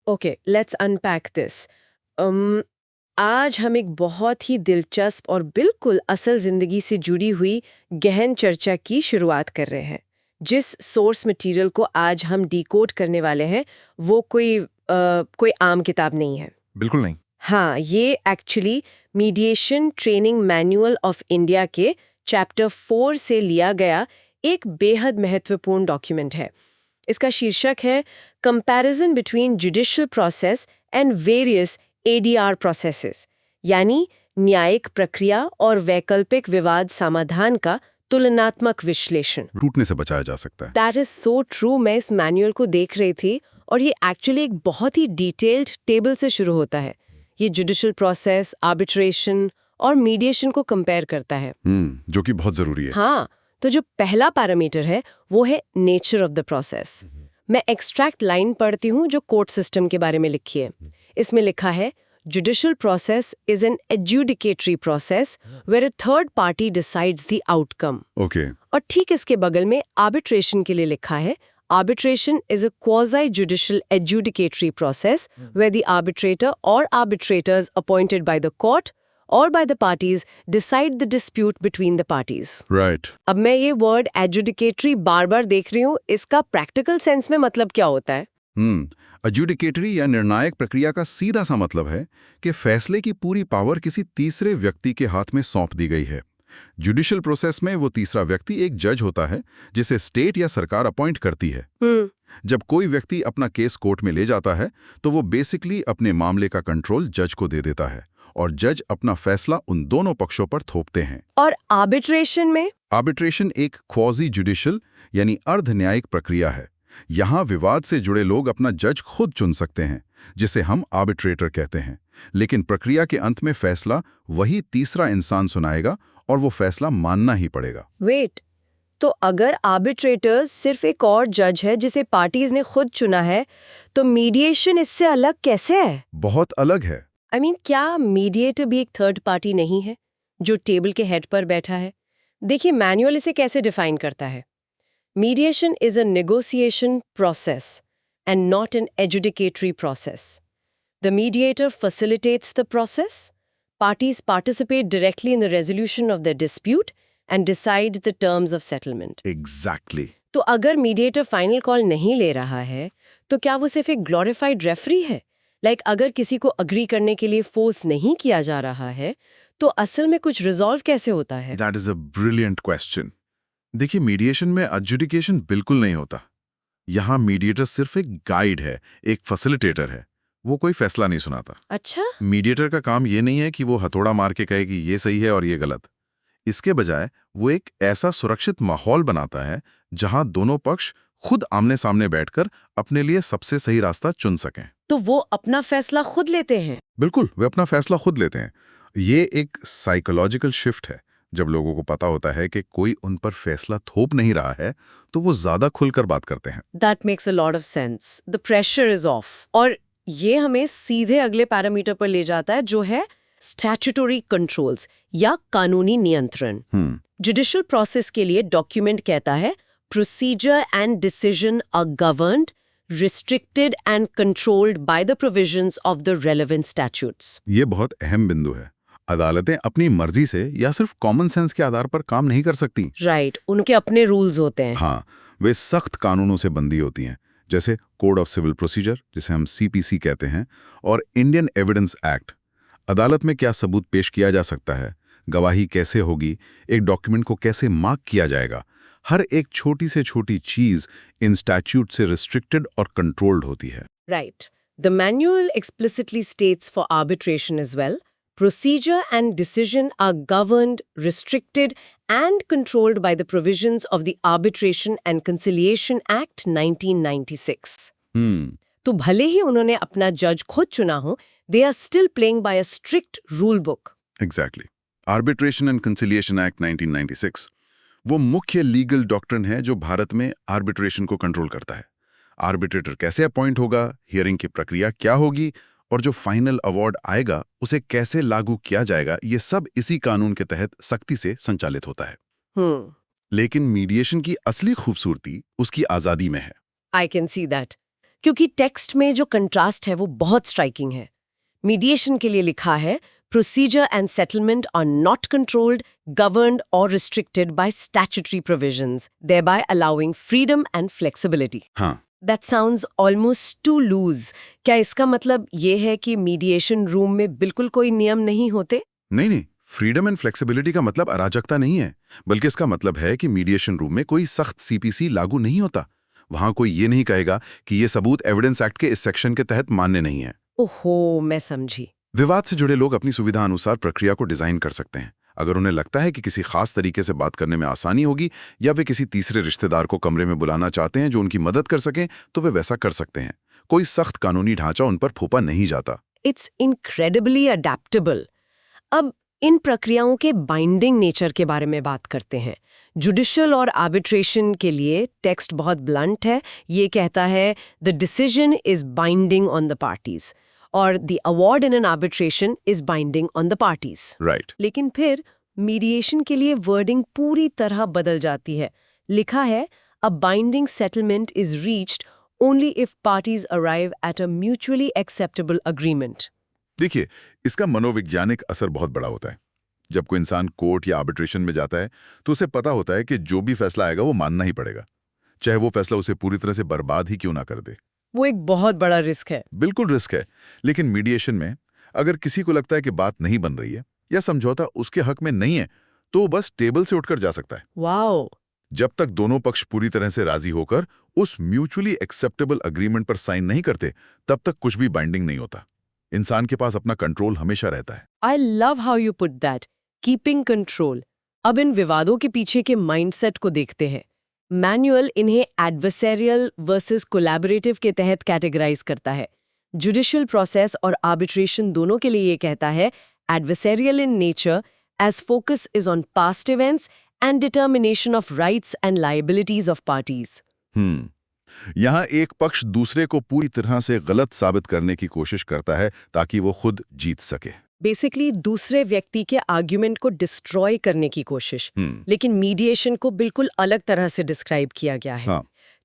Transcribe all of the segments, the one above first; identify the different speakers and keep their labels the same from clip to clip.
Speaker 1: Okay, let's unpack this. आज हम एक बहुत ही दिलचस्प और बिल्कुल असल जिंदगी से जुड़ी हुई गहन चर्चा की शुरुआत कर रहे हैं। जिस सोर्स मटेरियल को आज हम डिकोड करने वाले हैं वो कोई आम किताब नहीं है।
Speaker 2: बिल्कुल नहीं।
Speaker 1: हाँ, ये actually mediation training manual of India के चैप्टर 4 से लिया गया एक बेहद महत्वपूर्ण डॉक्यूमेंट है। इसका शीर्षक है comparison between judicial process and various ADR processes, यानी न्यायिक प्रक्रिया और वैकल्पिक विवाद समाधान का तुलनात्मक विश्लेषण।
Speaker 2: टूटने से बचाया जा सकता है।
Speaker 1: That is so true. मैं इस मैनुअल को देख रही थी और ये एक्चुअली एक बहुत ही डिटेल्ड टेबल से शुरू होता है। ये जुडिशियल प्रोसेस, आर्बिट्रेशन और मीडिएशन को कंपेयर करता है।
Speaker 2: जो कि बहुत जरूरी है।
Speaker 1: हाँ, तो जो पहला पैरामीटर है वो है नेचर ऑफ द प्रोसेस। मैं एक्सट्रैक्ट लाइन पढ़ती हूँ जो कोर्ट सिस्टम के बारे में लिखी है। इसमें लिखा है, judicial process is an adjudicatory process where a third party decides the outcome.
Speaker 2: Okay.
Speaker 1: और ठीक इसके बगल में आर्बिट्रेशन के लिए लिखा है, arbitration is a quasi-judicial adjudicatory process where the arbitrator or arbitrators appointed by the court or by the parties decide the dispute between the parties.
Speaker 2: Right.
Speaker 1: अब मैं ये वर्ड adjudicatory बार-बार देख रही हूँ, इसका प्रैक्टिकल सेंस में मतलब क्या होता है?
Speaker 2: एडजुडिकेटरी या निर्णायक प्रक्रिया का सीधा सा मतलब है कि फैसले की पूरी पावर किसी तीसरे व्यक्ति के हाथ में सौंप दी गई है। जुडिशियल प्रोसेस में वो तीसरा व्यक्ति एक जज होता है जिसे स्टेट या सरकार अपॉइंट करती है। जब कोई व्यक्ति अपना केस कोर्ट में ले जाता है तो वो बेसिकली अपने मामले का कंट्रोल जज को दे देता है और जज अपना फैसला उन दोनों पक्षों पर थोपते हैं।
Speaker 1: और आर्बिट्रेशन में?
Speaker 2: आर्बिट्रेशन एक क्वाजी जुडिशियल यानी अर्ध न्यायिक प्रक्रिया है। यहाँ विवाद से जुड़े लोग अपना जज खुद चुन सकते हैं, जिसे हम आर्बिट्रेटर कहते हैं, लेकिन प्रक्रिया के अंत में फैसला वही तीसरा इंसान सुनाएगा और वो फैसला मानना ही पड़ेगा।
Speaker 1: वेट, तो अगर आर्बिट्रेटर्स सिर्फ एक और जज है जिसे पार्टीज ने खुद चुना है, तो मीडिएशन इससे अलग कैसे है?
Speaker 2: बहुत अलग है।
Speaker 1: I mean, क्या मीडिएटर भी एक थर्ड पार्टी नहीं है जो टेबल के हेड पर बैठा है? देखिए, मैनुअल इसे कैसे डिफाइन करता है। Mediation is a negotiation process and not an adjudicatory process. The mediator facilitates the process. Parties participate directly in the resolution of their dispute and decide the terms of settlement.
Speaker 2: Exactly.
Speaker 1: तो अगर mediator final call नहीं ले रहा है, तो क्या वो सिर्फ एक ग्लोरिफाइड रेफरी है? अगर किसी को अग्री करने के लिए फोर्स नहीं किया जा रहा है, तो असल में कुछ रिजॉल्व कैसे होता है?
Speaker 2: That is a brilliant question. देखिए, मीडिएशन में एडजुडिकेशन बिल्कुल नहीं होता। यहाँ मीडिएटर सिर्फ एक गाइड है, एक फैसिलिटेटर है। वो कोई फैसला नहीं सुनाता।
Speaker 1: अच्छा?
Speaker 2: मीडिएटर का काम ये नहीं है कि वो हथौड़ा मार के कहे कि ये सही है और ये गलत। इसके बजाय वो एक ऐसा सुरक्षित माहौल बनाता है जहां दोनों पक्ष खुद आमने सामने बैठकर अपने लिए सबसे सही रास्ता चुन सकें।
Speaker 1: तो वो अपना फैसला खुद लेते हैं?
Speaker 2: बिल्कुल, वे अपना फैसला खुद लेते हैं। ये एक साइकोलॉजिकल शिफ्ट है। जब लोगों को पता होता है कि कोई उन पर फैसला थोप नहीं रहा है, तो वो ज्यादा खुलकर बात करते हैं।
Speaker 1: That makes a lot of sense. The pressure is off. और ये हमें सीधे अगले पैरामीटर पर ले जाता है, जो है स्टैट्यूटरी कंट्रोल्स या कानूनी नियंत्रण। जुडिशियल प्रोसेस के लिए डॉक्यूमेंट कहता है, procedure and decision are governed, restricted and controlled by the provisions of the relevant statutes.
Speaker 2: ये बहुत अहम बिंदु है। अदालतें अपनी मर्जी से या सिर्फ कॉमन सेंस के आधार पर काम नहीं कर सकती।
Speaker 1: राइट, उनके अपने रूल्स होते हैं।
Speaker 2: हाँ, वे सख्त कानूनों से बंधी होती हैं, जैसे कोड ऑफ सिविल प्रोसीजर, जिसे हम सीपीसी कहते हैं, और इंडियन एविडेंस एक्ट। अदालत में क्या सबूत पेश किया जा सकता है, गवाही कैसे होगी, एक डॉक्यूमेंट को कैसे मार्क किया जाएगा, हर एक छोटी से छोटी चीज इन स्टैट्यूट से रिस्ट्रिक्टेड और कंट्रोल्ड होती है।
Speaker 1: Right. The manual explicitly states for arbitration as well, procedure and decision are governed, restricted, and controlled by the provisions of the Arbitration and Conciliation Act 1996. तो भले ही उन्होंने अपना जज खुद चुना हो, they are still playing by a strict rule book.
Speaker 2: Exactly. Arbitration and Conciliation Act 1996 वो मुख्य लीगल डॉक्ट्रिन है जो भारत में आर्बिट्रेशन को कंट्रोल करता है। आर्बिट्रेटर कैसे अपॉइंट होगा, हियरिंग की प्रक्रिया क्या होगी, और जो फाइनल अवार्ड आएगा उसे कैसे लागू किया जाएगा, ये सब इसी कानून के तहत सख्ती से संचालित होता है। लेकिन मीडिएशन की असली खूबसूरती उसकी आजादी में है।
Speaker 1: I can see that. क्योंकि टेक्स्ट में जो कंट्रास्ट है वो बहुत स्ट्राइकिंग है। मीडिएशन के लिए लिखा है procedure and settlement are not controlled, governed और restricted by statutory provisions, thereby allowing freedom and flexibility.
Speaker 2: हाँ,
Speaker 1: That sounds almost too loose. क्या इसका मतलब ये है कि मीडिएशन रूम में बिल्कुल कोई नियम नहीं होते?
Speaker 2: नहीं, फ्रीडम एंड फ्लेक्सिबिलिटी का मतलब अराजकता नहीं है, बल्कि इसका मतलब है कि मीडिएशन रूम में कोई सख्त सीपीसी लागू नहीं होता। वहां कोई ये नहीं कहेगा कि ये सबूत एविडेंस एक्ट के इस सेक्शन के तहत मान्य नहीं है।
Speaker 1: ओहो, मैं समझी।
Speaker 2: विवाद से जुड़े लोग अपनी सुविधा अनुसार प्रक्रिया को डिजाइन कर सकते हैं। अगर उन्हें लगता है कि किसी खास तरीके से बात करने में आसानी होगी या वे किसी तीसरे रिश्तेदार को कमरे में बुलाना चाहते हैं जो उनकी मदद कर सकें, तो वे वैसा कर सकते हैं। कोई सख्त कानूनी ढांचा उन पर थोपा नहीं जाता।
Speaker 1: It's incredibly adaptable. अब इन प्रक्रियाओं के बाइंडिंग नेचर के बारे में बात करते हैं। जुडिशियल और आर्बिट्रेशन के लिए टेक्स्ट बहुत ब्लंट है। ये कहता है the decision is binding on the parties और the award in an arbitration is binding on the parties.
Speaker 2: Right.
Speaker 1: लेकिन फिर मीडिएशन के लिए वर्डिंग पूरी तरह बदल जाती है। लिखा है a binding settlement is reached only if parties arrive at a mutually acceptable agreement.
Speaker 2: देखिए, इसका मनोवैज्ञानिक असर बहुत बड़ा होता है। जब कोई इंसान कोर्ट या आर्बिट्रेशन में जाता है तो उसे पता होता है कि जो भी फैसला आएगा वो मानना ही पड़ेगा, चाहे वो फैसला उसे पूरी तरह से बर्बाद ही क्यों ना कर दे।
Speaker 1: वो एक बहुत बड़ा रिस्क है।
Speaker 2: बिल्कुल रिस्क है। लेकिन मीडिएशन में अगर किसी को लगता है कि बात नहीं बन रही है या समझौता उसके हक में नहीं है, तो वो बस टेबल से उठकर जा सकता है।
Speaker 1: वाओ।
Speaker 2: जब तक दोनों पक्ष पूरी तरह से राजी होकर उस म्यूचुअली एक्सेप्टेबल अग्रीमेंट पर साइन नहीं करते, तब तक कुछ भी बाइंडिंग नहीं होता। इंसान के पास अपना कंट्रोल हमेशा रहता है।
Speaker 1: I love how you put that, keeping control. अब इन विवादों के पीछे के माइंडसेट को देखते हैं। मैनुअल इन्हें एडवर्सेरियल वर्सेस कोलैबोरेटिव के तहत कैटेगराइज करता है। जुडिशियल प्रोसेस और आर्बिट्रेशन दोनों के लिए ये कहता है adversarial in nature as focus is on past events and determination of rights and liabilities of parties.
Speaker 2: यहाँ एक पक्ष दूसरे को पूरी तरह से गलत साबित करने की कोशिश करता है ताकि वो खुद जीत सके।
Speaker 1: बेसिकली दूसरे व्यक्ति के आर्ग्यूमेंट को डिस्ट्रॉय करने की कोशिश। लेकिन मीडिएशन को बिल्कुल अलग तरह से डिस्क्राइब किया गया है।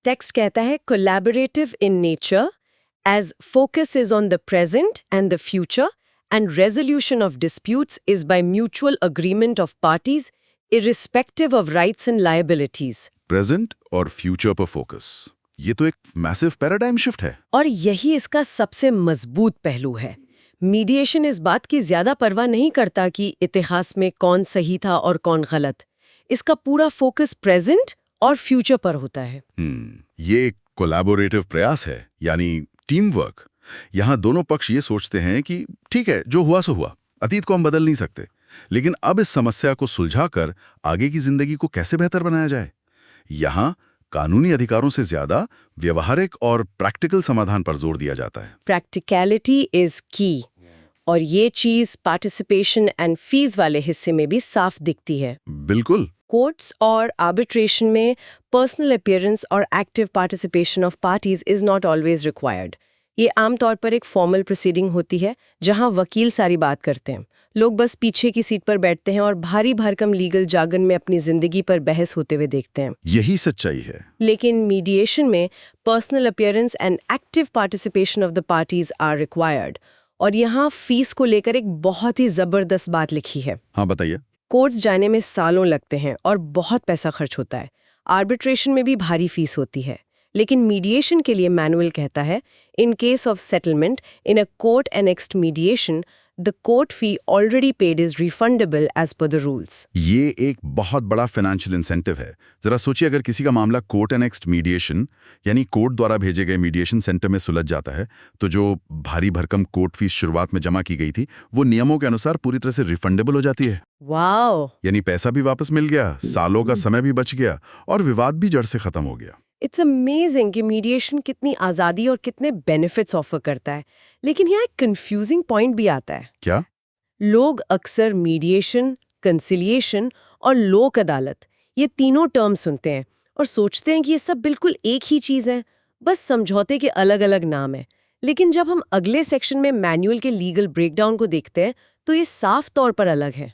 Speaker 1: टेक्स्ट कहता है collaborative in nature as focus is on the present and the future and resolution of disputes is by mutual agreement of parties irrespective of rights and liabilities.
Speaker 2: Present और फ्यूचर पर focus, ये तो एक massive paradigm shift है।
Speaker 1: और यही इसका सबसे मजबूत पहलू है। मीडिएशन इस बात की ज्यादा परवाह नहीं करता कि इतिहास में कौन सही था और कौन गलत। इसका पूरा फोकस प्रेजेंट और फ्यूचर पर होता है।
Speaker 2: ये एक कोलैबोरेटिव प्रयास है, यानी टीम वर्क। यहाँ दोनों पक्ष ये सोचते हैं कि ठीक है, जो हुआ सो हुआ, अतीत को हम बदल नहीं सकते, लेकिन अब इस समस्या को सुलझाकर आगे की जिंदगी को कैसे बेहतर बनाया जाए। यहाँ कानूनी अधिकारों से ज्यादा व्यवहारिक और प्रैक्टिकल समाधान पर जोर दिया जाता है।
Speaker 1: प्रैक्टिकलिटी इज की, और ये चीज पार्टिसिपेशन एंड फीस वाले हिस्से में भी साफ दिखती है।
Speaker 2: बिल्कुल।
Speaker 1: कोर्ट्स और आर्बिट्रेशन में पर्सनल अपीयरेंस और active participation of parties is not always required. ये आमतौर पर एक फॉर्मल प्रोसीडिंग होती है जहां वकील सारी बात करते हैं। लोग बस पीछे की सीट पर बैठते हैं और भारी भरकम लीगल जार्गन में अपनी जिंदगी पर बहस होते हुए देखते हैं।
Speaker 2: यही सच्चाई है।
Speaker 1: लेकिन मीडिएशन में personal appearance and active participation of the parties are required. और यहाँ फीस को लेकर एक बहुत ही जबरदस्त बात लिखी है।
Speaker 2: हाँ, बताइए।
Speaker 1: कोर्ट्स जाने में सालों लगते हैं और बहुत पैसा खर्च होता है। आर्बिट्रेशन में भी भारी फीस होती है। लेकिन मीडिएशन के लिए मैनुअल कहता है in case of settlement in a court annexed mediation the court fee already paid is refundable as per the rules.
Speaker 2: ये एक बहुत बड़ा फाइनेंशियल इंसेंटिव है। जरा सोचिए, अगर किसी का मामला कोर्ट एनेक्स्ड मीडिएशन यानी कोर्ट द्वारा भेजे गए मीडिएशन सेंटर में सुलझ जाता है, तो जो भारी भरकम कोर्ट फीस शुरुआत में जमा की गई थी वो नियमों के अनुसार पूरी तरह से रिफंडेबल हो जाती है।
Speaker 1: वाओ!
Speaker 2: यानी पैसा भी वापस मिल गया, सालों का समय भी बच गया और विवाद भी जड़ से खत्म हो गया।
Speaker 1: इट्स अमेजिंग कि मीडिएशन कितनी आज़ादी और कितने बेनिफिट्स ऑफर करता है। लेकिन यहाँ एक कंफ्यूजिंग पॉइंट भी आता है।
Speaker 2: क्या?
Speaker 1: लोग अक्सर मीडिएशन, कंसिलिएशन और लोक अदालत ये तीनों टर्म सुनते हैं और सोचते हैं कि ये सब बिल्कुल एक ही चीज़ है, बस समझौते के अलग अलग नाम है। लेकिन जब हम अगले सेक्शन में मैनुअल के लीगल ब्रेकडाउन को देखते हैं तो ये साफ तौर पर अलग है।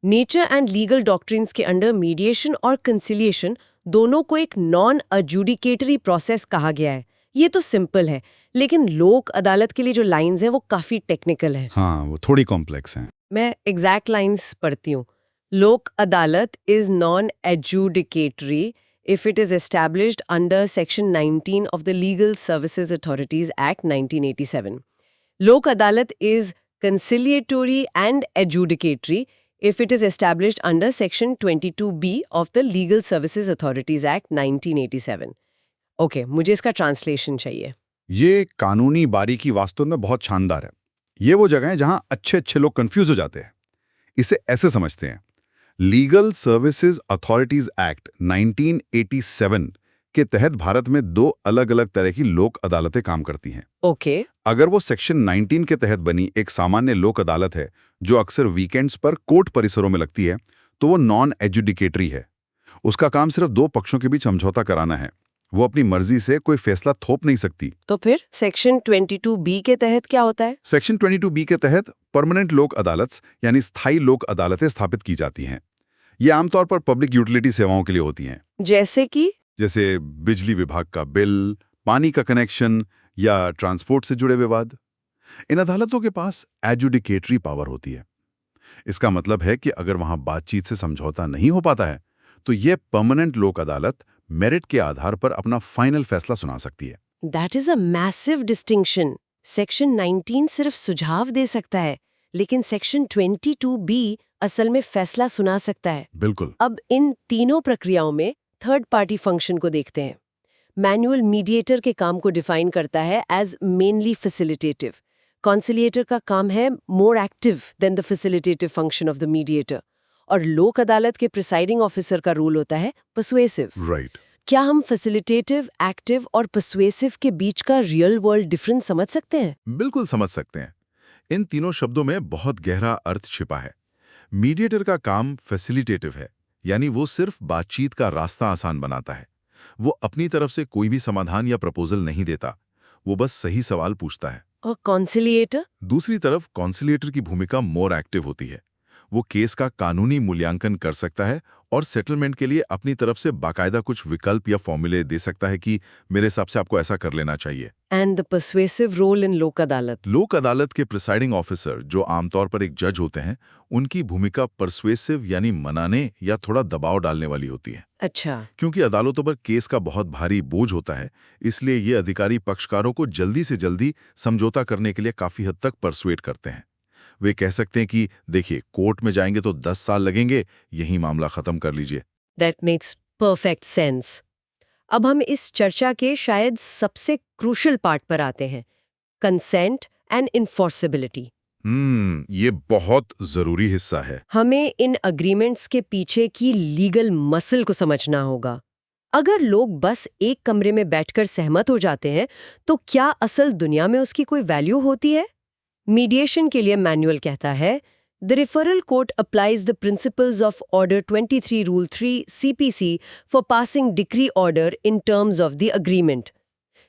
Speaker 1: नेचर एंड लीगल डॉक्ट्रिन्स के अंडर मीडिएशन और कंसिलिएशन दोनों को एक नॉन एडजुडिकेटरी प्रोसेस कहा गया है, ये तो सिंपल है, लेकिन लोक अदालत के लिए जो लाइंस हैं वो काफी टेक्निकल है।
Speaker 2: हाँ, वो थोड़ी कॉम्प्लेक्स हैं।
Speaker 1: मैं एग्जैक्ट लाइंस पढ़ती हूँ। Lok Adalat is non adjudicatory if it is established under Section 19 of the Legal Services Authorities Act 1987. Lok Adalat is conciliatory and adjudicatory if it is established under Section 22B of the Legal Services Authorities Act 1987. Okay, मुझे इसका translation चाहिए।
Speaker 2: ये कानूनी बारीकी वास्तव में बहुत शानदार है। ये वो जगह है जहां अच्छे लोग कंफ्यूज हो जाते हैं। इसे ऐसे समझते हैं, लीगल सर्विसेज अथॉरिटीज एक्ट 1987 के तहत भारत में 2 अलग-अलग तरह की लोक अदालतें काम करती हैं।
Speaker 1: ओके।
Speaker 2: अगर वो सेक्शन 19 के तहत बनी एक सामान्य लोक अदालत है जो अक्सर वीकेंड्स पर कोर्ट परिसरों में लगती है, तो वो नॉन एजुडिकेटरी है। उसका काम सिर्फ 2 पक्षों के बीच समझौता कराना है। वो अपनी मर्जी से कोई फैसला थोप नहीं सकती।
Speaker 1: तो फिर सेक्शन 22B के तहत क्या होता है?
Speaker 2: सेक्शन 22B के तहत परमानेंट लोक अदालत यानी स्थायी लोक अदालतें स्थापित की जाती हैं। ये आमतौर पर पब्लिक यूटिलिटी सेवाओं के लिए होती हैं। जैसे बिजली विभाग का बिल, पानी का कनेक्शन या ट्रांसपोर्ट से जुड़े विवाद। इन अदालतों के पास एजुडिकेटरी पावर होती है। इसका मतलब है कि अगर वहां बातचीत से समझौता नहीं हो पाता है, तो ये परमानेंट लोक अदालत मेरिट के आधार पर अपना फाइनल फैसला सुना सकती है।
Speaker 1: That is a massive distinction. Section 19 सिर्फ सुझाव दे सकता है, लेकिन सेक्शन 22B असल में फैसला सुना सकता है।
Speaker 2: बिल्कुल।
Speaker 1: अब इन तीनों प्रक्रियाओं में थर्ड पार्टी फंक्शन को देखते हैं। मैनुअल मीडिएटर के काम को डिफाइन करता है एज मेनली फैसिलिटेटिव। कॉन्सिलिएटर का काम है more active than the facilitative function of the mediator. और लोक अदालत के प्रिसाइडिंग ऑफिसर का रोल होता है पर्सुएसिव।
Speaker 2: राइट।
Speaker 1: क्या हम फैसिलिटेटिव, एक्टिव और पर्सुएसिव के बीच का रियल वर्ल्ड डिफरेंस समझ सकते हैं?
Speaker 2: बिल्कुल समझ सकते हैं। इन तीनों शब्दों में बहुत गहरा अर्थ छिपा है। मीडिएटर का काम फैसिलिटेटिव है, यानी वो सिर्फ बातचीत का रास्ता आसान बनाता है। वो अपनी तरफ से कोई भी समाधान या प्रपोजल नहीं देता, वो बस सही सवाल पूछता है।
Speaker 1: और कॉन्सिलिएटर?
Speaker 2: दूसरी तरफ कॉन्सिलिएटर की भूमिका मोर एक्टिव होती है। वो केस का कानूनी मूल्यांकन कर सकता है और सेटलमेंट के लिए अपनी तरफ से बाकायदा कुछ विकल्प या फॉर्मूले दे सकता है कि मेरे हिसाब से आपको ऐसा कर लेना चाहिए।
Speaker 1: And the persuasive role in Lok Adalat?
Speaker 2: लोक अदालत के प्रिसाइडिंग ऑफिसर, जो आमतौर पर एक जज होते हैं, उनकी भूमिका पर्सुएसिव यानी मनाने या थोड़ा दबाव डालने वाली होती है।
Speaker 1: अच्छा।
Speaker 2: क्योंकि अदालतों पर केस का बहुत भारी बोझ होता है, इसलिए ये अधिकारी पक्षकारों को जल्दी से जल्दी समझौता करने के लिए काफी हद तक परसुएट करते हैं। वे कह सकते हैं कि देखिए, कोर्ट में जाएंगे तो 10 साल लगेंगे, यही मामला खत्म कर लीजिए।
Speaker 1: That makes perfect sense. अब हम इस चर्चा के शायद सबसे क्रूशल पार्ट पर आते हैं, कंसेंट एंड इन्फोर्सिबिलिटी।
Speaker 2: ये बहुत जरूरी हिस्सा है।
Speaker 1: हमें इन अग्रीमेंट्स के पीछे की लीगल मसल को समझना होगा। अगर लोग बस एक कमरे में बैठकर सहमत हो जाते हैं, तो क्या असल दुनिया में उसकी कोई वैल्यू होती है? मीडिएशन के लिए मैनुअल कहता है, The referral court applies the principles of Order 23 Rule 3 CPC for passing decree order in terms of the agreement.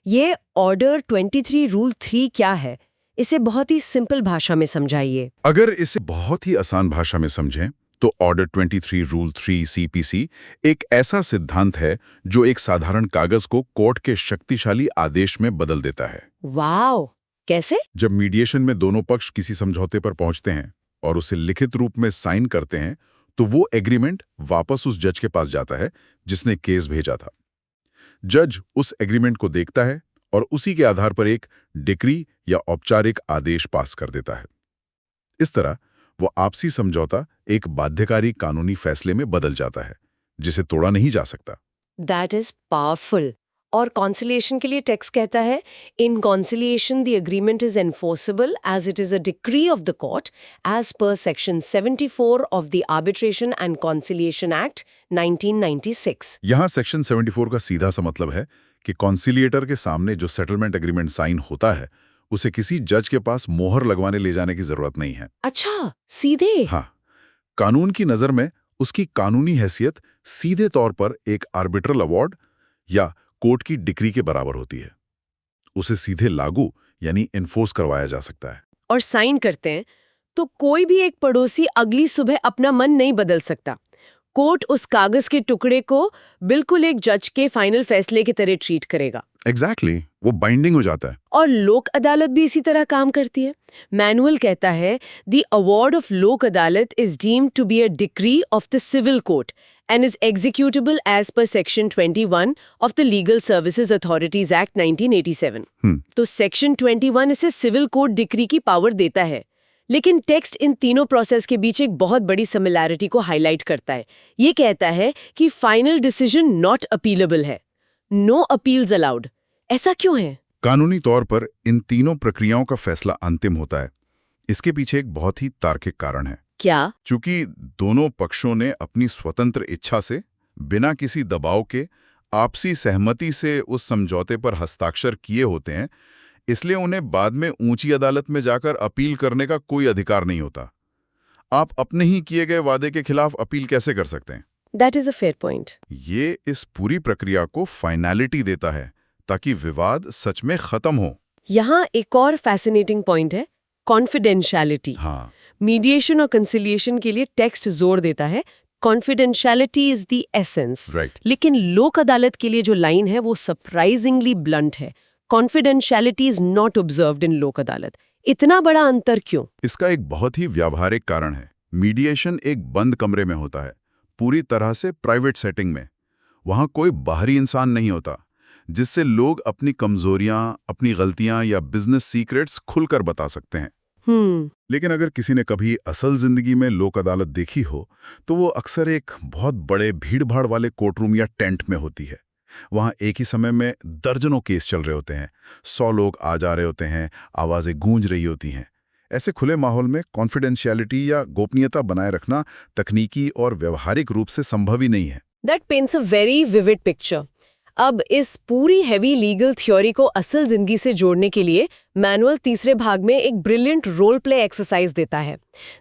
Speaker 1: ये Order 23 Rule 3 क्या है? इसे बहुत ही सिंपल भाषा में समझाइए।
Speaker 2: अगर इसे बहुत ही आसान भाषा में समझें, तो ऑर्डर 23 रूल 3 CPC एक ऐसा सिद्धांत है जो एक साधारण कागज को कोर्ट के शक्तिशाली आदेश में बदल देता है।
Speaker 1: वाओ! कैसे?
Speaker 2: जब मीडिएशन में दोनों पक्ष किसी समझौते पर पहुंचते हैं और उसे लिखित रूप में साइन करते हैं, तो वो एग्रीमेंट वापस उस जज के पास जाता है जिसने केस भेजा था। जज उस एग्रीमेंट को देखता है और उसी के आधार पर एक डिक्री या औपचारिक आदेश पास कर देता है। इस तरह वो आपसी समझौता एक बाध्यकारी कानूनी फैसले में बदल जाता है, जिसे तोड़ा नहीं जा सकता।
Speaker 1: That is powerful. और कॉन्सिलिएशन के लिए टेक्स्ट कहता है, in conciliation the agreement is enforceable as it is a decree of the court as per section 74 of the arbitration and conciliation act 1996।
Speaker 2: यहाँ सेक्शन 74 का सीधा सा मतलब है कि कॉन्सिलिएटर के सामने जो सेटलमेंट एग्रीमेंट साइन होता है, उसे किसी जज के पास मोहर लगवाने ले जाने की जरूरत नहीं है।
Speaker 1: अच्छा, सीधे?
Speaker 2: हाँ, कानून की नजर में उसकी कानूनी हैसियत सीधे तौर पर एक आर्बिट्रल अवार्ड या कोर्ट की डिक्री के बराबर होती है। उसे सीधे लागू यानी इन्फोर्स करवाया जा सकता है।
Speaker 1: और साइन करते हैं तो कोई भी एक पड़ोसी अगली सुबह अपना मन नहीं बदल सकता। कोर्ट उस कागज के टुकड़े को बिल्कुल एक जज के फाइनल फैसले की तरह ट्रीट करेगा।
Speaker 2: एग्जैक्टली। वो बाइंडिंग हो जाता है।
Speaker 1: और लोक अदालत भी इसी तरह काम करती है। मैनुअल कहता है the award of Lok Adalat is deemed to be a decree of the civil court and is executable as per Section 21 of the Legal Services Authorities Act 1987। तो Section 21 इसे सिविल कोर्ट डिक्री की पावर देता है। लेकिन text in तीनों process के बीच एक बहुत बड़ी सिमिलैरिटी को हाईलाइट करता है। ये कहता है कि फाइनल डिसीजन नॉट अपीलेबल है, नो अपील्स अलाउड। ऐसा क्यों है?
Speaker 2: कानूनी तौर पर इन तीनों प्रक्रियाओं का फैसला अंतिम होता है। इसके पीछे एक बहुत ही तार्किक कारण है।
Speaker 1: क्या?
Speaker 2: चूंकि दोनों पक्षों ने अपनी स्वतंत्र इच्छा से, बिना किसी दबाव के, आपसी सहमति से उस समझौते पर हस्ताक्षर किए होते हैं, इसलिए उन्हें बाद में ऊंची अदालत में जाकर अपील करने का कोई अधिकार नहीं होता। आप अपने ही किए गए वादे के खिलाफ अपील कैसे कर सकते हैं?
Speaker 1: That is a fair point.
Speaker 2: ये इस पूरी प्रक्रिया को फाइनैलिटी देता है ताकि विवाद सच में खत्म हो।
Speaker 1: यहाँ एक और फैसिनेटिंग पॉइंट है, कॉन्फिडेंशियलिटी।
Speaker 2: हाँ,
Speaker 1: मीडिएशन और कंसिलिएशन के लिए टेक्स्ट जोर देता है confidentiality is the essence.
Speaker 2: Right.
Speaker 1: लेकिन लोक अदालत के लिए जो लाइन है वो सरप्राइजिंगली ब्लंट है, confidentiality is not observed in Lok अदालत। इतना बड़ा अंतर क्यों?
Speaker 2: इसका एक बहुत ही व्यावहारिक कारण है। मीडिएशन एक बंद कमरे में होता है, पूरी तरह से प्राइवेट सेटिंग में। वहां कोई बाहरी इंसान नहीं होता जिससे लोग अपनी कमजोरियां, अपनी गलतियां या बिजनेस सीक्रेट्स खुलकर बता सकते हैं। लेकिन अगर किसी ने कभी असल जिंदगी में लोक अदालत देखी हो तो वो अक्सर एक बहुत बड़े भीड़-भाड़ वाले कोर्टरूम या टेंट में होती है। वहां एक ही समय में दर्जनों केस चल रहे होते हैं, 100 लोग आ जा रहे होते हैं, आवाजें गूंज रही होती हैं। ऐसे खुले माहौल में कॉन्फिडेंशियलिटी या गोपनीयता बनाए रखना तकनीकी और व्यवहारिक रूप से संभव ही नहीं है।
Speaker 1: That paints a very vivid picture. अब इस पूरी हैवी लीगल थ्योरी को असल जिंदगी से जोड़ने के लिए मैनुअल तीसरे भाग में एक ब्रिलियंट रोल प्ले एक्सरसाइज देता है,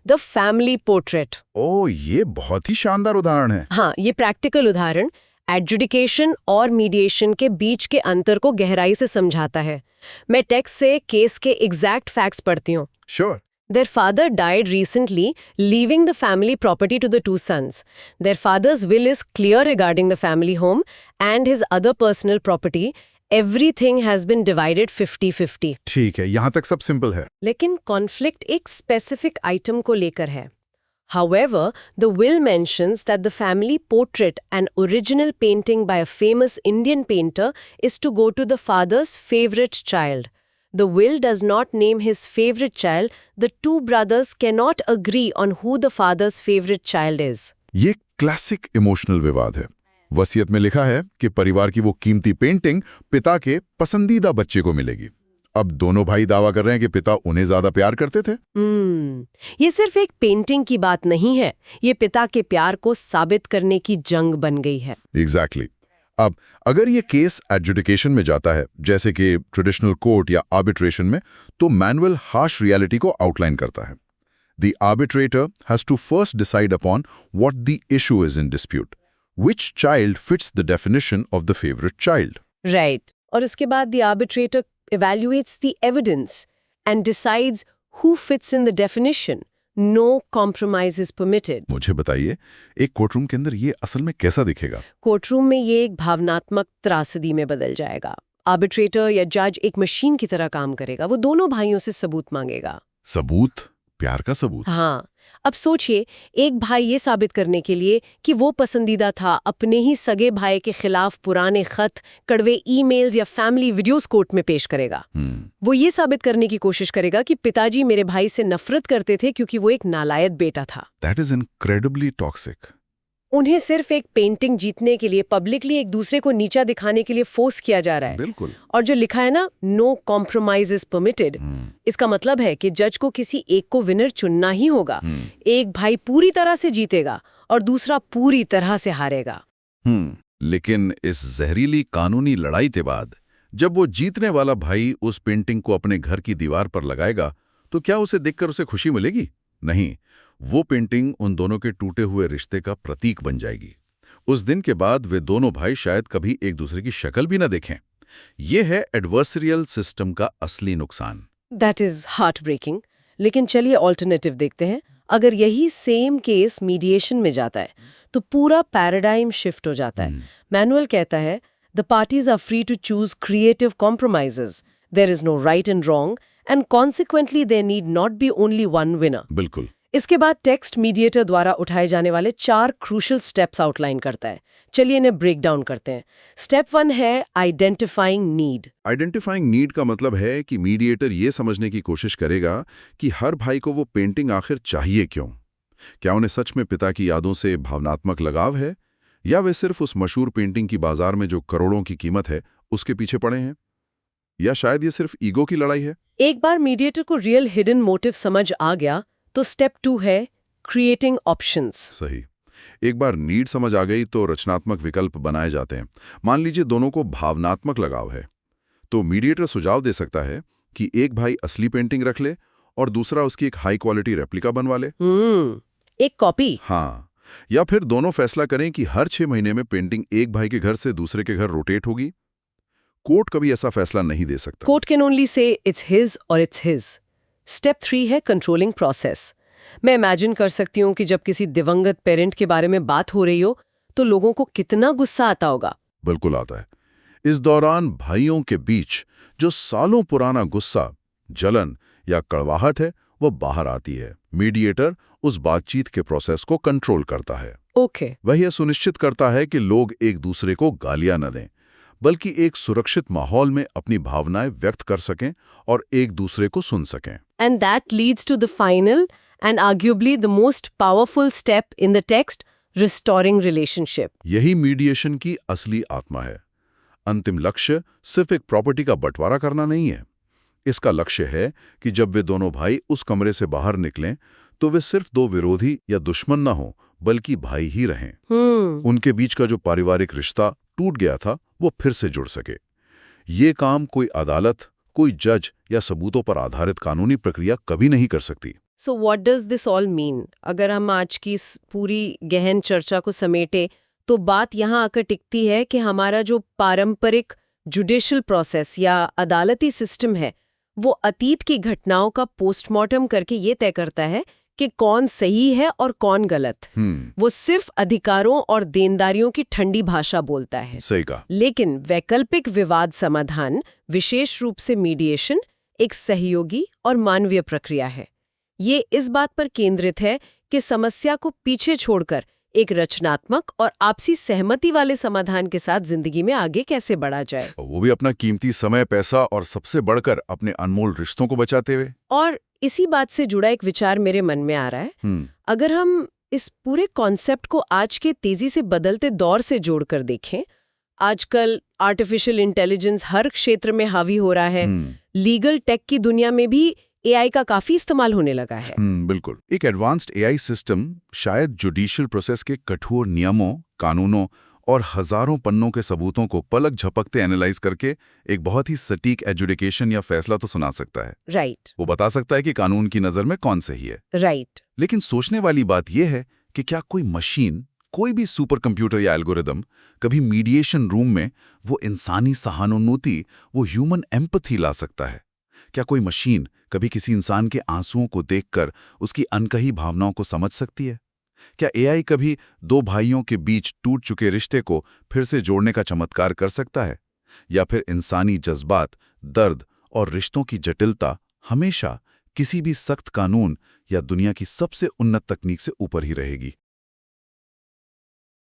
Speaker 1: द फैमिली पोर्ट्रेट।
Speaker 2: ओह, ये बहुत ही शानदार उदाहरण है।
Speaker 1: हाँ, ये प्रैक्टिकल उदाहरण एडजुडिकेशन और मीडिएशन के बीच के अंतर को गहराई से समझाता है। मैं टेक्स्ट से केस के एग्जैक्ट फैक्ट्स पढ़ती हूँ।
Speaker 2: Sure.
Speaker 1: Their father died recently, leaving the family property to the two sons. Their father's will is clear regarding the family home and his other personal property. Everything has been divided 50-50.
Speaker 2: ठीक है, यहाँ तक सब simple है।
Speaker 1: लेकिन conflict एक specific item को लेकर है। However, the will mentions that the family portrait, an original painting by a famous Indian painter, is to go to the father's favorite child. The will does not name his favorite child. The two brothers cannot agree on who the father's favorite child is.
Speaker 2: ये classic emotional विवाद है। वसीयत में लिखा है कि परिवार की वो कीमती पेंटिंग पिता के पसंदीदा बच्चे को मिलेगी। अब दोनों भाई दावा कर रहे हैं कि पिता उन्हें ज्यादा प्यार करते थे।
Speaker 1: ये सिर्फ एक पेंटिंग की बात नहीं है, ये पिता के प्यार को साबित करने की जंग बन गई है।
Speaker 2: एग्जैक्टली। अब अगर ये केस एडजुडिकेशन में जाता है, जैसे कि ट्रेडिशनल कोर्ट या आर्बिट्रेशन में, तो मैनुअल हार्श रियलिटी को आउटलाइन करता है। The arbitrator has to first decide upon what the issue is in dispute, which child fits the definition of the favourite child.
Speaker 1: Right. और उसके बाद the arbitrator evaluates the evidence and decides who fits in the definition. No compromise is permitted.
Speaker 2: मुझे बताइए, एक courtroom के अंदर ये असल में कैसा दिखेगा?
Speaker 1: कोर्टरूम में ये एक भावनात्मक त्रासदी में बदल जाएगा। आर्बिट्रेटर या जज एक मशीन की तरह काम करेगा। वो दोनों भाइयों से सबूत मांगेगा।
Speaker 2: सबूत? प्यार का सबूत?
Speaker 1: हाँ। अब सोचिए, एक भाई ये साबित करने के लिए कि वो पसंदीदा था, अपने ही सगे भाई के खिलाफ पुराने खत, कड़वे ईमेल्स या फैमिली वीडियोस कोर्ट में पेश करेगा। वो ये साबित करने की कोशिश करेगा कि पिताजी मेरे भाई से नफरत करते थे क्योंकि वो एक नालायक बेटा था।
Speaker 2: That is incredibly toxic.
Speaker 1: उन्हें सिर्फ एक पेंटिंग जीतने के लिए पब्लिकली एक दूसरे को नीचा दिखाने के लिए फोर्स किया जा रहा है।
Speaker 2: बिल्कुल।
Speaker 1: और जो लिखा है ना, नो कॉम्प्रोमाइज इज परमिटेड, इसका मतलब है कि जज को किसी एक को विनर चुनना ही होगा। एक भाई पूरी तरह से जीतेगा और दूसरा पूरी तरह से हारेगा।
Speaker 2: लेकिन इस जहरीली कानूनी लड़ाई के बाद जब वो जीतने वाला भाई उस पेंटिंग को अपने घर की दीवार पर लगाएगा, तो क्या उसे देखकर उसे खुशी मिलेगी? नहीं, वो पेंटिंग उन दोनों के टूटे हुए रिश्ते का प्रतीक बन जाएगी। उस दिन के बाद वे दोनों भाई शायद कभी एक दूसरे की शक्ल भी न देखें। ये है एडवर्सरियल सिस्टम का असली नुकसान।
Speaker 1: That is heart breaking. लेकिन चलिए ऑल्टरनेटिव देखते हैं। अगर यही सेम केस मीडिएशन में जाता है तो पूरा पैराडाइम शिफ्ट हो जाता है। मैनुअल कहता है The parties are free to choose creative compromises. There is no right and wrong, and consequently there need not be only one winner.
Speaker 2: बिल्कुल।
Speaker 1: इसके बाद टेक्स्ट मीडिएटर द्वारा उठाए जाने वाले 4 क्रूशल स्टेप्स आउटलाइन करता है। चलिए इन्हें ब्रेक डाउन करते हैं। स्टेप 1 है आइडेंटिफाइंग नीड।
Speaker 2: आइडेंटिफाइंग नीड का मतलब है कि मीडिएटर ये समझने की कोशिश करेगा कि हर भाई को वो पेंटिंग आखिर चाहिए क्यों। क्या उन्हें सच में पिता की यादों से भावनात्मक लगाव है, या वे सिर्फ उस मशहूर पेंटिंग की बाजार में जो करोड़ों की कीमत है उसके पीछे पड़े हैं, या शायद ये सिर्फ ईगो की लड़ाई है।
Speaker 1: एक बार मीडिएटर को रियल हिडन मोटिव समझ आ गया तो स्टेप 2 है क्रिएटिंग ऑप्शंस।
Speaker 2: सही। एक बार नीड समझ आ गई तो रचनात्मक विकल्प बनाए जाते हैं। मान लीजिए दोनों को भावनात्मक लगाव है, तो मीडिएटर सुझाव दे सकता है कि एक भाई असली पेंटिंग रख ले और दूसरा उसकी एक हाई क्वालिटी रेप्लिका बनवा ले।
Speaker 1: एक कॉपी।
Speaker 2: हाँ, या फिर दोनों फैसला करें कि हर 6 महीने में पेंटिंग एक भाई के घर से दूसरे के घर रोटेट होगी। कोर्ट कभी ऐसा फैसला नहीं दे सकता।
Speaker 1: Court can only say it's his और इट्स हिज। स्टेप 3 है कंट्रोलिंग प्रोसेस। मैं इमेजिन कर सकती हूँ कि जब किसी दिवंगत पेरेंट के बारे में बात हो रही हो तो लोगों को कितना गुस्सा आता होगा।
Speaker 2: बिल्कुल आता है। इस दौरान भाइयों के बीच जो सालों पुराना गुस्सा, जलन या कड़वाहट है वो बाहर आती है। मीडिएटर उस बातचीत के प्रोसेस को कंट्रोल करता है।
Speaker 1: ओके।
Speaker 2: वह यह सुनिश्चित करता है कि लोग एक दूसरे को गालियां न दें, बल्कि एक सुरक्षित माहौल में अपनी भावनाएं व्यक्त कर सकें और एक दूसरे को सुन सकें।
Speaker 1: And that leads to the final and arguably the most powerful step in the text, restoring relationship.
Speaker 2: यही मीडिएशन की असली आत्मा है। अंतिम लक्ष्य सिर्फ एक प्रॉपर्टी का बंटवारा करना नहीं है। इसका लक्ष्य है कि जब वे दोनों भाई उस कमरे से बाहर निकलें तो वे सिर्फ दो विरोधी या दुश्मन न हों, बल्कि भाई ही रहें। उनके बीच का जो पारिवारिक रिश्ता टूट गया था वो फिर से जुड़ सके। ये काम कोई अदालत, कोई जज या सबूतों पर आधारित कानूनी प्रक्रिया कभी नहीं कर सकती।
Speaker 1: So what does this all mean? अगर हम आज की इस पूरी गहन चर्चा को समेटे तो बात यहाँ आकर टिकती है कि हमारा जो पारंपरिक जुडिशियल प्रोसेस या अदालती सिस्टम है वो अतीत की घटनाओं का पोस्टमार्टम करके ये तय करता है कि कौन सही है और कौन गलत। वो सिर्फ अधिकारों और देनदारियों की ठंडी भाषा बोलता है।
Speaker 2: सही कहा।
Speaker 1: लेकिन वैकल्पिक विवाद समाधान, विशेष रूप से मीडिएशन, एक सहयोगी और मानवीय प्रक्रिया है। ये इस बात पर केंद्रित है कि समस्या को पीछे छोड़कर एक रचनात्मक और आपसी सहमति वाले समाधान के साथ जिंदगी में आगे कैसे बढ़ा जाए,
Speaker 2: वो भी अपना कीमती समय, पैसा और सबसे बढ़कर अपने अनमोल रिश्तों को बचाते हुए।
Speaker 1: और इसी बात से जुड़ा एक विचार मेरे मन में आ रहा है। अगर हम इस पूरे कॉन्सेप्ट को आज के तेजी से बदलते दौर से जोड़कर देखें, आजकल आर्टिफिशियल इंटेलिजेंस हर क्षेत्र में हावी हो रहा है। लीगल टेक की दुनिया में भी एआई का काफी इस्तेमाल होने लगा है।
Speaker 2: बिल्कुल। एक एडवांस्ड एआई सिस्टम शायद जुडिशियल प्रोसेस के कठोर नियमों, कानूनों और हजारों पन्नों के सबूतों को पलक झपकते एनालाइज करके एक बहुत ही सटीक एजुडिकेशन या फैसला तो सुना सकता है।
Speaker 1: राइट।
Speaker 2: वो बता सकता है कि कानून की नजर में कौन सही है।
Speaker 1: राइट।
Speaker 2: लेकिन सोचने वाली बात यह है कि क्या कोई मशीन, कोई भी सुपर कंप्यूटर या एल्गोरिदम कभी मीडिएशन रूम में वो इंसानी सहानुभूति, वो ह्यूमन एम्पैथी ला सकता है? क्या कोई मशीन कभी किसी इंसान के आंसुओं को देखकर उसकी अनकही भावनाओं को समझ सकती है? क्या एआई कभी दो भाइयों के बीच टूट चुके रिश्ते को फिर से जोड़ने का चमत्कार कर सकता है? या फिर इंसानी जज्बात, दर्द और रिश्तों की जटिलता हमेशा किसी भी सख्त कानून या दुनिया की सबसे उन्नत तकनीक से ऊपर ही रहेगी?